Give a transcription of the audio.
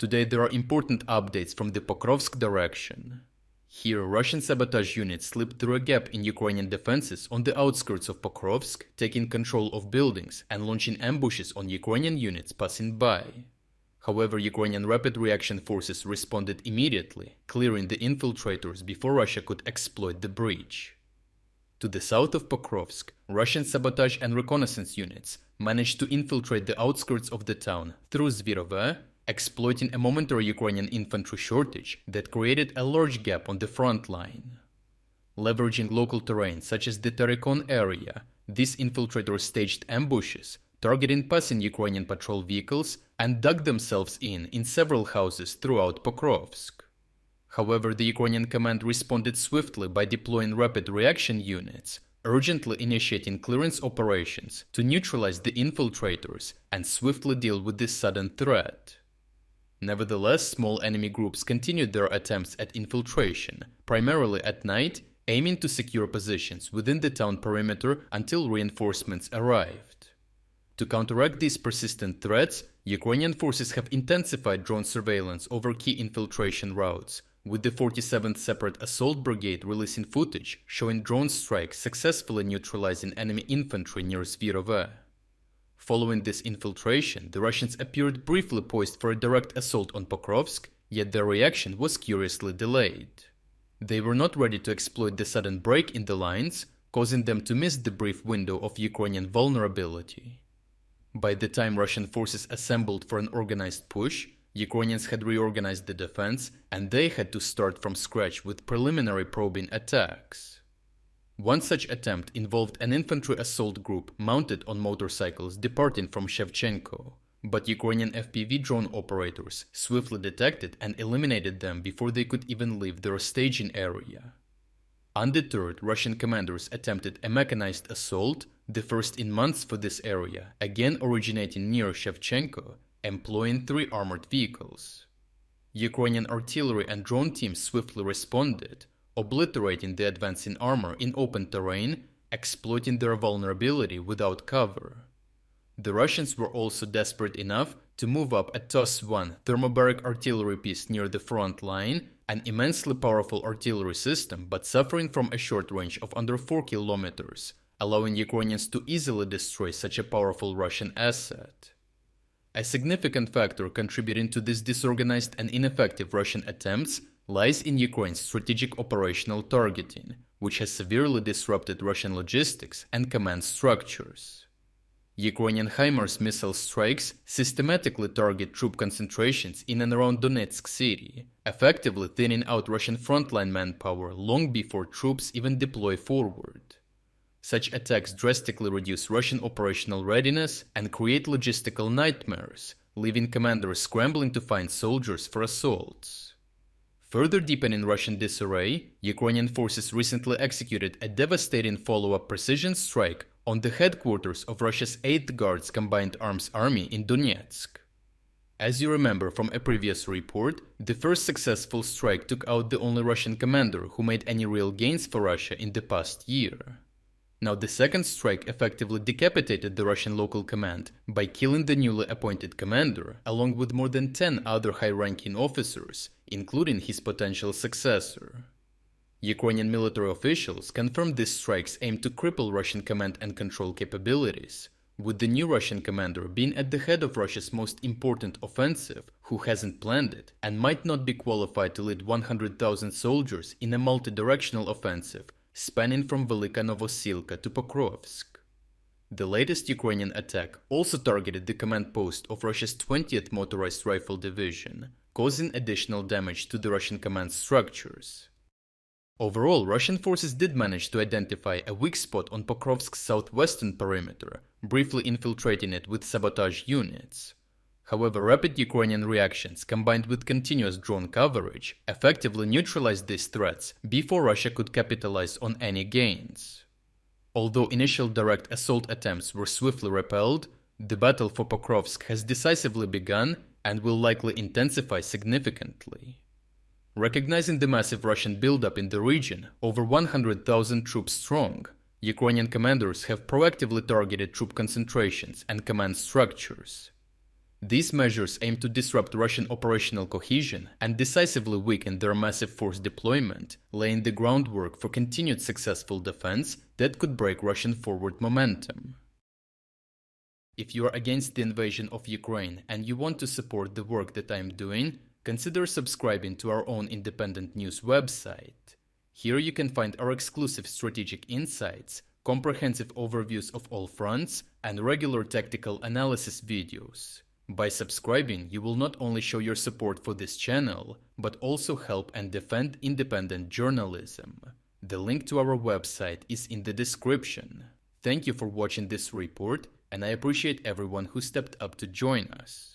Today there are important updates from the Pokrovsk direction. Here, Russian sabotage units slipped through a gap in Ukrainian defenses on the outskirts of Pokrovsk, taking control of buildings and launching ambushes on Ukrainian units passing by. However, Ukrainian rapid reaction forces responded immediately, clearing the infiltrators before Russia could exploit the breach. To the south of Pokrovsk, Russian sabotage and reconnaissance units managed to infiltrate the outskirts of the town through Zvirove, exploiting a momentary Ukrainian infantry shortage that created a large gap on the front line. Leveraging local terrain such as the Terrikon area, these infiltrators staged ambushes, targeting passing Ukrainian patrol vehicles, and dug themselves in several houses throughout Pokrovsk. However, the Ukrainian command responded swiftly by deploying rapid reaction units, urgently initiating clearance operations to neutralize the infiltrators and swiftly deal with this sudden threat. Nevertheless, small enemy groups continued their attempts at infiltration, primarily at night, aiming to secure positions within the town perimeter until reinforcements arrived. To counteract these persistent threats, Ukrainian forces have intensified drone surveillance over key infiltration routes, with the 47th Separate Assault Brigade releasing footage showing drone strikes successfully neutralizing enemy infantry near Zvirove. Following this infiltration, the Russians appeared briefly poised for a direct assault on Pokrovsk, yet their reaction was curiously delayed. They were not ready to exploit the sudden break in the lines, causing them to miss the brief window of Ukrainian vulnerability. By the time Russian forces assembled for an organized push, Ukrainians had reorganized the defense, and they had to start from scratch with preliminary probing attacks. One such attempt involved an infantry assault group mounted on motorcycles departing from Shevchenko, but Ukrainian FPV drone operators swiftly detected and eliminated them before they could even leave their staging area. Undeterred, Russian commanders attempted a mechanized assault, the first in months for this area, again originating near Shevchenko, employing 3 armored vehicles. Ukrainian artillery and drone teams swiftly responded, obliterating the advancing armor in open terrain, exploiting their vulnerability without cover. The Russians were also desperate enough to move up a TOS-1 thermobaric artillery piece near the front line, an immensely powerful artillery system but suffering from a short range of under 4 kilometers, allowing Ukrainians to easily destroy such a powerful Russian asset. A significant factor contributing to this disorganized and ineffective Russian attempts lies in Ukraine's strategic operational targeting, which has severely disrupted Russian logistics and command structures. Ukrainian HIMARS missile strikes systematically target troop concentrations in and around Donetsk city, effectively thinning out Russian frontline manpower long before troops even deploy forward. Such attacks drastically reduce Russian operational readiness and create logistical nightmares, leaving commanders scrambling to find soldiers for assaults. Further deepening Russian disarray, Ukrainian forces recently executed a devastating follow-up precision strike on the headquarters of Russia's 8th Guards Combined Arms Army in Donetsk. As you remember from a previous report, the first successful strike took out the only Russian commander who made any real gains for Russia in the past year. Now the second strike effectively decapitated the Russian local command by killing the newly appointed commander along with more than 10 other high-ranking officers, including his potential successor. Ukrainian military officials confirmed these strikes aimed to cripple Russian command and control capabilities, with the new Russian commander being at the head of Russia's most important offensive, who hasn't planned it and might not be qualified to lead 100,000 soldiers in a multi-directional offensive spanning from Velika Novosilka to Pokrovsk. The latest Ukrainian attack also targeted the command post of Russia's 20th Motorized Rifle Division, causing additional damage to the Russian command structures. Overall, Russian forces did manage to identify a weak spot on Pokrovsk's southwestern perimeter, briefly infiltrating it with sabotage units. However, rapid Ukrainian reactions combined with continuous drone coverage effectively neutralized these threats before Russia could capitalize on any gains. Although initial direct assault attempts were swiftly repelled, the battle for Pokrovsk has decisively begun and will likely intensify significantly. Recognizing the massive Russian buildup in the region, over 100,000 troops strong, Ukrainian commanders have proactively targeted troop concentrations and command structures. These measures aim to disrupt Russian operational cohesion and decisively weaken their massive force deployment, laying the groundwork for continued successful defense that could break Russian forward momentum. If you are against the invasion of Ukraine and you want to support the work that I am doing, consider subscribing to our own independent news website. Here you can find our exclusive strategic insights, comprehensive overviews of all fronts, and regular tactical analysis videos. By subscribing, you will not only show your support for this channel, but also help and defend independent journalism. The link to our website is in the description. Thank you for watching this report, and I appreciate everyone who stepped up to join us.